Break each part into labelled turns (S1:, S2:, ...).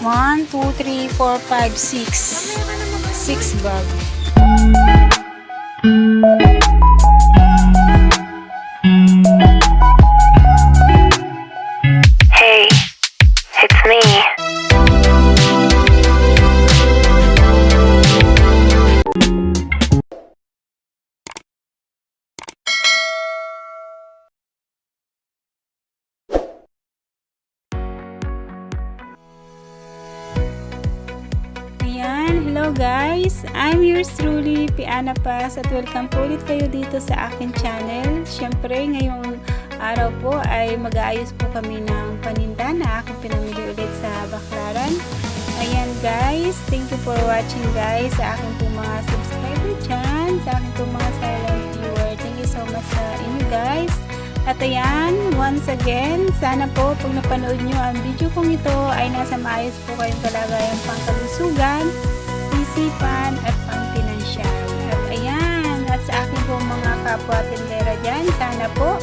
S1: 1, 2, 3, 4, 5, 6. 6 bag.
S2: Hey, it's me.
S1: Ayan, hello guys! I'm yours truly, Piana Paz, at welcome po ulit kayo dito sa akin channel. Siyempre, ngayong araw po ay mag-aayos po kami ng paninda na aking pinamili ulit sa Baclaran. Ayan guys, thank you for watching guys sa aking po mga subscriber dyan, sa aking po mga silent viewer. Thank you so much sa inyo guys. At ayan, once again, sana po pag napanood nyo ang video kong ito ay nasa maayos po kayong kalagayan pangkalusugan, isipan at pangpinansyal. At ayan, at sa akin po mga kapwa tindera dyan, sana po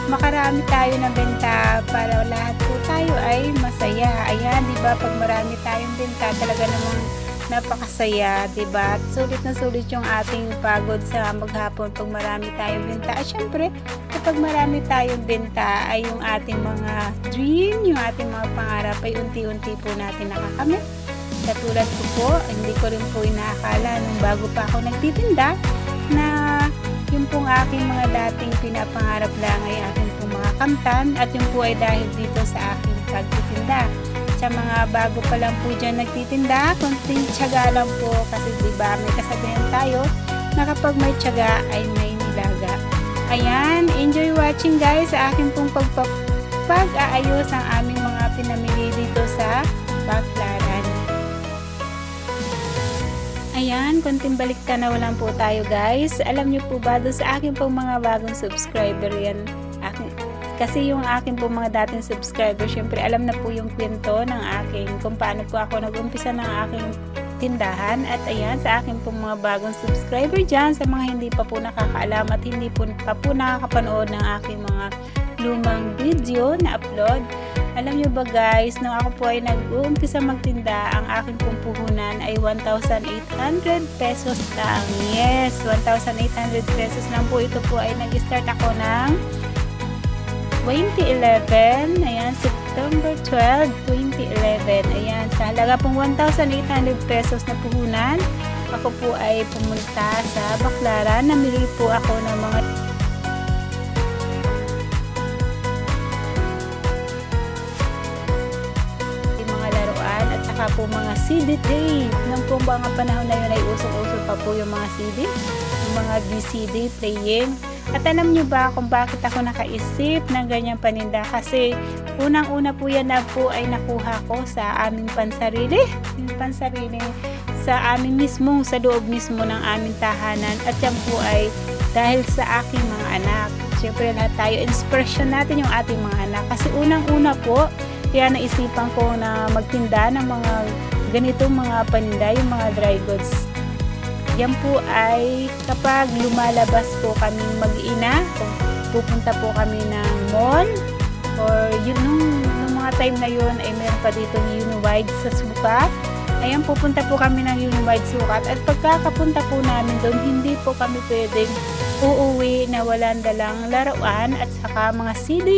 S1: makarami tayo na benta para lahat po tayo ay masaya. Ayan, diba pag marami tayong benta talaga namang napakasaya, diba? At sulit na sulit yung ating pagod sa maghapon pag marami tayong benta. At syempre, kapag marami tayong benta ay yung ating mga dream, yung ating mga pangarap ay unti-unti po natin nakakamit. Katulad ko po, hindi ko rin po inaakala nung bago pa ako nagtitinda na yung pong aking mga dating pinapangarap lang ay aking pong mga kamtan at yung po ay dahil dito sa aking pagtitinda. Sa mga bago pa lang po dyan nagtitinda, konting tiyaga lang po kasi diba may kasabihan tayo na kapag may tiyaga ay may nilaga. Ayan, enjoy watching guys sa aking pong pag-aayos ng aming mga pinamili dito sa Baclaran. Ayan, konting baliktanaw lang po tayo guys. Alam niyo po ba doon sa aking pong mga bagong subscriber yan? Kasi yung akin po mga dating subscriber, syempre alam na po yung kwento ng aking kung paano po ako nag-umpisa ng aking tindahan. At ayan, sa akin po mga bagong subscriber dyan, sa mga hindi pa po nakakaalam at hindi po pa po nakakapanood ng aking mga lumang video na upload. Alam nyo ba guys, nung ako po ay nag-uumpisa magtinda, ang aking pong puhunan ay 1,800 pesos lang. Yes, 1,800 pesos lang po. Ito po ay nag-start ako ng 2011, ayan, September 12, 2011, ayan, sa halaga pong 1,800 pesos na puhunan, ako po ay pumunta sa Baclaran, namili po ako ng mga laruan at saka po mga CD tape. Nung po mga panahon na yun ay usong-uso pa po yung mga CD, yung mga VCD playing. At alam nyo ba kung bakit ako nakaisip ng ganyang paninda? Kasi unang-una po yan na po ay nakuha ko sa aming pansarili. Yung pansarili sa amin mismo, sa loob mismo ng aming tahanan. At yan po ay dahil sa aking mga anak. Siyempre na tayo, inspirasyon natin yung ating mga anak. Kasi unang-una po, kaya naisipan ko na magtinda ng mga ganitong mga paninda, yung mga dry goods. Yan po ay kapag lumalabas po kaming mag-ina, kung pupunta po kami ng mall, or yun, nung mga time na yun ay meron pa dito Uniwide sa Sukat. Ayan, pupunta po kami ng Uniwide Sukat. At pagkakapunta po namin doon, hindi po kami pwedeng uuwi na walang dalang laruan at saka mga CD.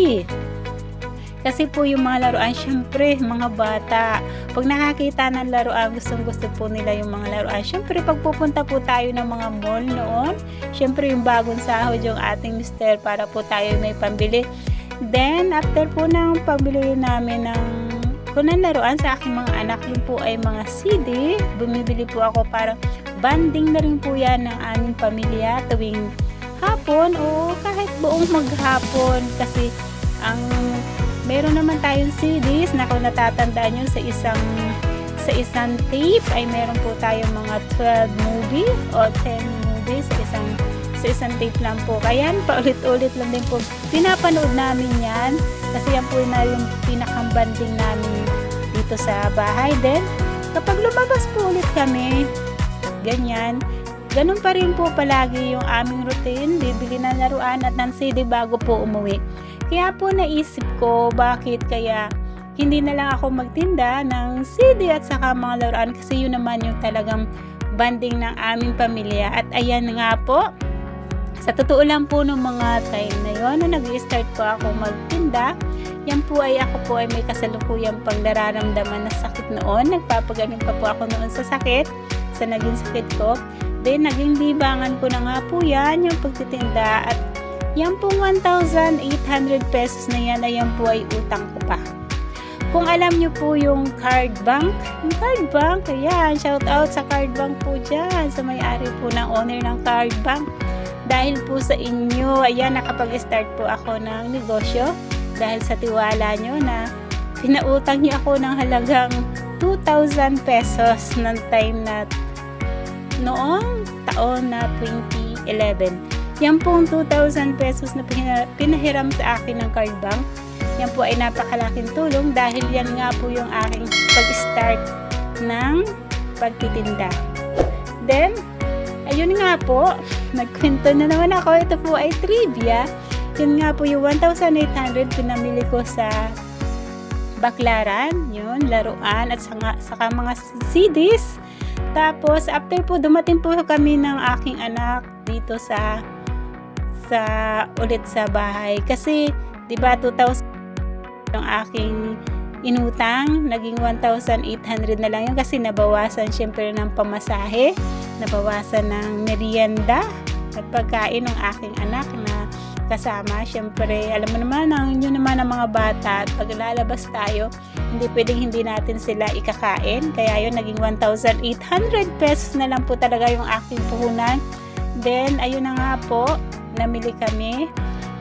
S1: Kasi po yung mga laruan, syempre, mga bata, pag nakakita ng laruan, gustong-gusto po nila yung mga laruan. Syempre, pag pupunta po tayo ng mga mall noon, syempre yung bagong sahod yung ating mister para po tayo may pambili. Then, after po ng pambili namin ng kunang laruan sa aking mga anak, yun po ay mga CD. Bumibili po ako para banding na rin po yan ng aming pamilya tuwing hapon o kahit buong maghapon. Kasi ang meron naman tayong CDs na kung natatandaan nyo sa isang tape ay meron po tayong mga 12 movie o 10 movies sa isang tape lang po. Kaya paulit-ulit lang din po pinapanood namin yan kasi yan po na yung pinakambanding namin dito sa bahay. Then kapag lumabas po ulit kami, ganun pa rin po palagi yung aming routine, bibili ng laruan at ng CD bago po umuwi. Kaya po naisip ko bakit kaya hindi na lang ako magtinda ng CD at saka mga laruan kasi yun naman yung talagang banding ng aming pamilya. At ayan nga po, sa totoo lang po nung mga time na yun, na nag-start po ako magtinda, yan po ay ako po ay may kasalukuyang pang nararamdaman na sakit noon. Nagpapagaling pa po ako noon sa sakit, sa naging sakit ko. Then, naging libangan ko na nga po yan, yung pagtitinda. At yan pong 1,800 pesos na yan, ayan po ay utang ko pa. Kung alam nyo po yung card bank, ayan, shout out sa card bank po dyan, sa may-ari po ng owner ng card bank. Dahil po sa inyo, ayan, nakapag-start po ako ng negosyo. Dahil sa tiwala nyo na pinautang nyo ako ng halagang 2,000 pesos ng time na noong taon na 2011. Yan pong 2,000 pesos na pinahiram sa akin ng card bank. Yan po ay napakalaking tulong dahil yan nga po yung aking pag-start ng pagtitinda. Then, ayun nga po, nagkwento na naman ako. Ito po ay trivia. Yun nga po yung 1,800 pinamili ko sa Baclaran, yun, laruan at saka mga CDs. Tapos, after po, dumating po kami ng aking anak dito ulit sa bahay. Kasi, di ba, 2,000 yung aking inutang, naging 1,800 na lang yun kasi nabawasan syempre ng pamasahe, nabawasan ng merienda at pagkain ng aking anak na kasama. Syempre, alam mo naman, yun naman ang mga bata at pag lalabas tayo, hindi pwedeng hindi natin sila ikakain. Kaya yun, naging 1,800 pesos na lang po talaga yung aking puhunan. Then, ayun na nga po, namili kami.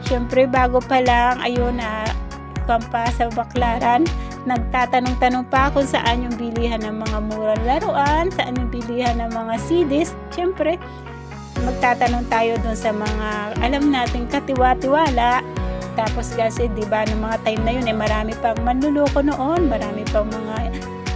S1: Syempre, bago pa lang, ayun na, pa sa Baclaran, nagtatanong-tanong pa kung saan yung bilihan ng mga murang laruan, saan yung bilihan ng mga CDs. Syempre, magtatanong tayo dun sa mga alam natin katiwa-tiwala. Tapos kasi, di ba, ng mga time na yun, marami pang manluloko noon, marami pang mga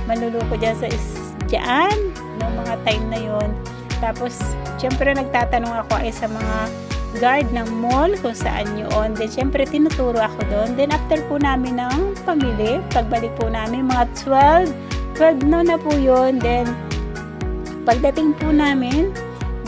S1: manluloko dyan ng mga time na yun. Tapos, syempre, nagtatanong ako ay sa mga guard ng mall kung saan yun. Then, syempre, tinuturo ako doon. Then, after po namin ng pamili, pagbalik po namin, mga 12 na po yun. Then, pagdating po namin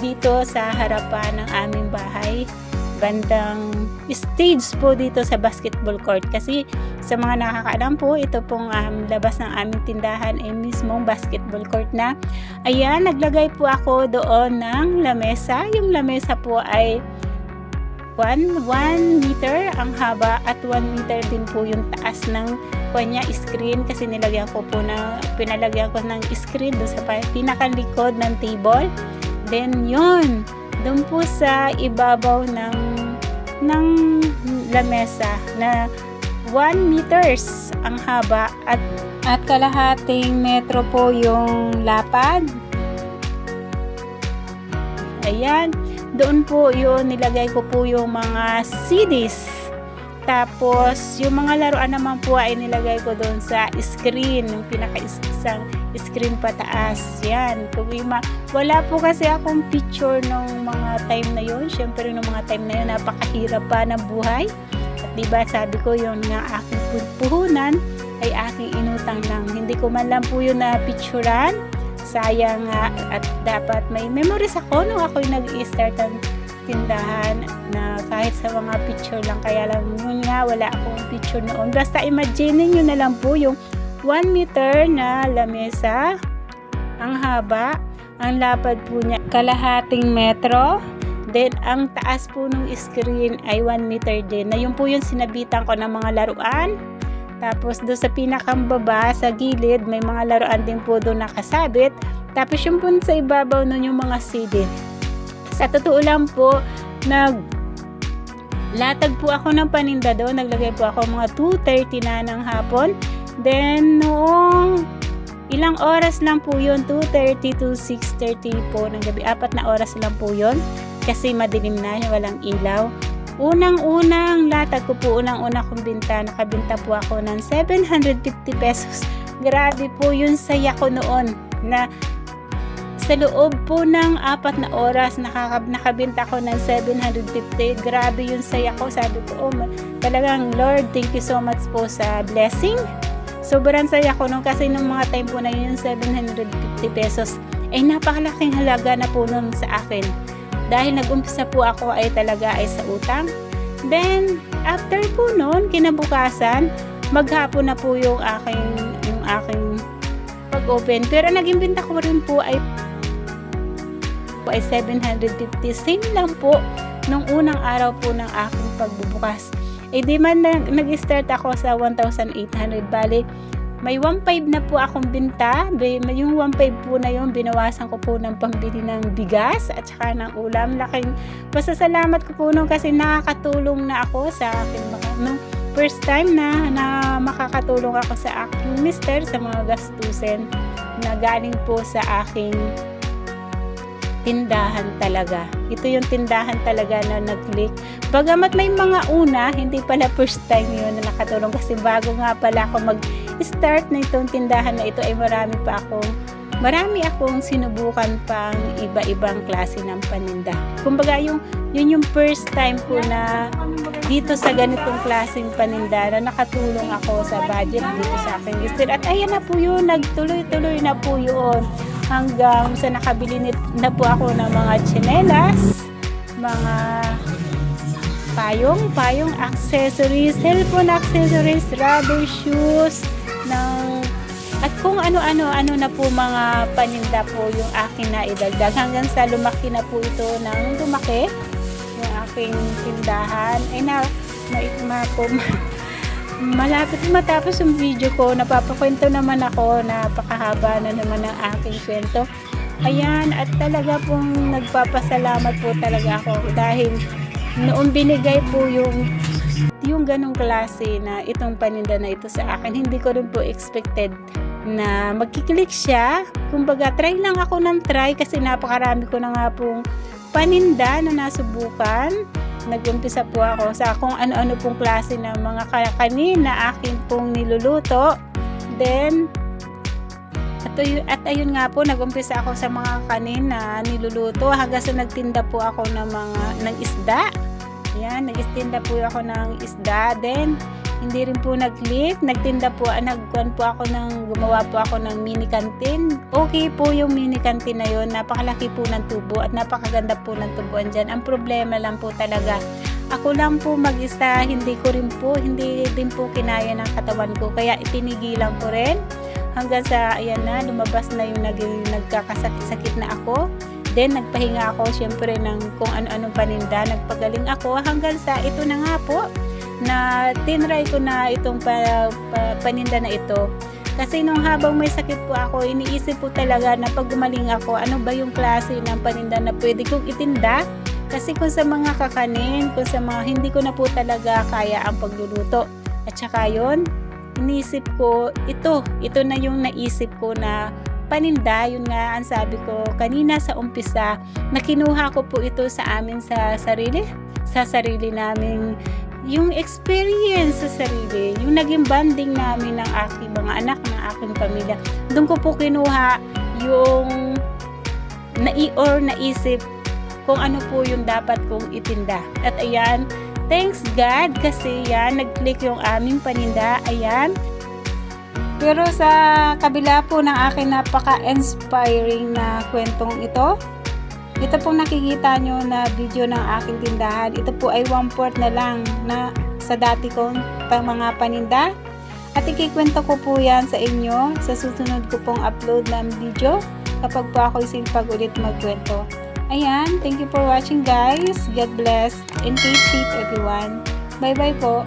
S1: dito sa harapan ng aming bahay, bandang stage po dito sa basketball court. Kasi, sa mga nakakaalam po, ito pong labas ng aming tindahan ay mismong basketball court na. Ayan, naglagay po ako doon ng lamesa. Yung lamesa po ay 1 meter ang haba at 1 meter din po yung taas ng kanya screen kasi pinalagyan ko ng screen doon sa pinakalikod ng table. Then yun, doon po sa ibabaw ng lamesa na 1 meters ang haba at kalahating metro po yung lapad. Ayan. Doon po yun, nilagay ko po yung mga CDs. Tapos, yung mga laruan naman po ay nilagay ko doon sa screen, yung pinaka-isang screen pataas. Yan. Wala po kasi akong picture nung mga time na yun. Siyempre, nung mga time na yun, napakahirap pa ng buhay. At diba, sabi ko yun nga, aking puhunan ay aking inutang lang. Hindi ko man lang po yun na picturean. Sayang nga at dapat may memories ako nung ako yung nag-i-start ang tindahan na kahit sa mga picture lang, kaya lang yun nga wala akong picture noon. Basta imagine nyo na lang po yung 1 meter na lamesa, ang haba, ang lapad po niya kalahating metro, then ang taas po ng screen ay 1 meter din, na yun po yung sinabitan ko ng mga laruan. Tapos doon sa pinakambaba, sa gilid, may mga laruan din po doon nakasabit. Tapos yung po sa ibabaw nun yung mga CD. Sa totoo lang po, latag po ako ng paninda doon. Naglagay po ako mga 2:30 na ng hapon. Then noong ilang oras lang po yun, 2:30 to 6:30 po ng gabi. 4 na oras lang po yun. Kasi madilim na, walang ilaw. Unang-unang latag ko po, unang-una kong binta, nakabinta po ako ng 750 pesos. Grabe po yung saya ko noon na sa loob po ng 4 na oras nakabinta ko ng 750. Grabe yung saya ko. Sabi ko, talagang Lord, thank you so much po sa blessing, sobrang saya ko nung kasi nung mga time po na yun, 750 pesos, ay napakalaking halaga na po nun sa akin. Dahil nag-umpisa po ako ay talaga ay sa utang. Then, after po nun, kinabukasan, maghapon na po yung aking pag-open. Pero naging binta ko rin po ay 750. Same lang po nung unang araw po ng aking pagbubukas. Di man nag-start ako sa 1,800. Bali, may 1,500 na po akong binta. Yung 1,500 po na yun, binawasan ko po ng pambili ng bigas at saka ng ulam. Laking pasasalamat ko po nung kasi nakakatulong na ako sa aking nung first time na makakatulong ako sa aking mister sa mga gastusin na galing po sa aking tindahan talaga. Ito yung tindahan talaga na nag-click. Bagamat may mga una, hindi pala first time yun na nakatulong kasi bago nga pala ako mag-start na itong tindahan na ito ay marami akong sinubukan pang iba-ibang klase ng paninda. Kumbaga yun yung first time ko na dito sa ganitong klaseng paninda na nakatulong ako sa budget dito sa aking mister. At ayan na po yun, nagtuloy-tuloy na po yun. Hanggang sa nakabili na po ako ng mga tsinelas, mga payong accessories, cellphone accessories, rubber shoes, at kung ano-ano na po mga paninda po yung akin na idagdag. Hanggang sa lumaki na po ito ng lumaki yung aking tindahan. Malapit matapos yung video ko, napapakwento naman ako, napakahaba na naman ang aking kwento. Ayan, at talaga pong nagpapasalamat po talaga ako dahil noong binigay po yung ganong klase na itong paninda na ito sa akin, hindi ko rin po expected na magkiklik siya. Kumbaga, try lang ako ng try kasi napakarami ko na nga pong paninda na nasubukan. Nag-umpisa po ako sa kung ano-ano pong klase ng mga kanin na akin pong niluluto. Then, at ayun nga po, nag-umpisa ako sa mga kanin na niluluto hanggang sa nagtinda po ako ng isda. Yan, nag-istinda po ako ng isda. Then, hindi rin po nag-click. Gumawa po ako ng mini canteen. Okay po yung mini canteen na yun. Napakalaki po ng tubo at napakaganda po ng tubuan dyan. Ang problema lang po talaga, ako lang po mag-isa, hindi din po kinaya ng katawan ko. Kaya itinigilan ko rin. Hanggang sa, ayan na, lumabas na yung nagkakasakit-sakit na ako. Then, nagpahinga ako, syempre, ng kung ano-anong paninda. Nagpagaling ako hanggang sa ito na nga po, na tinry ko na itong paninda na ito. Kasi nung habang may sakit po ako, iniisip po talaga na pag gumaling ako, ano ba yung klase ng paninda na pwede kong itinda? Kasi kung sa mga kakanin, kung sa mga hindi ko na po talaga kaya ang pagluluto. At saka yun, iniisip ko, ito na yung naisip ko na paninda. Yun nga ang sabi ko kanina sa umpisa, na kinuha ko po ito sa amin sa sarili namin, yung experience sa sarili, yung naging bonding namin ng aking mga anak, ng aking pamilya. Doon ko po kinuha yung naisip kung ano po yung dapat kong itinda. At ayan, thanks God kasi yan, nag-click yung aming paninda. Ayan. Pero sa kabila po ng aking napaka-inspiring na kwentong ito pong nakikita nyo na video ng aking tindahan, ito po ay 1/4 na lang na sa dati kong mga paninda. At ikikwento ko po yan sa inyo sa susunod ko pong upload ng video kapag po ako isipag ulit magkwento. Ayan, thank you for watching guys. God bless and keep safe everyone. Bye bye po.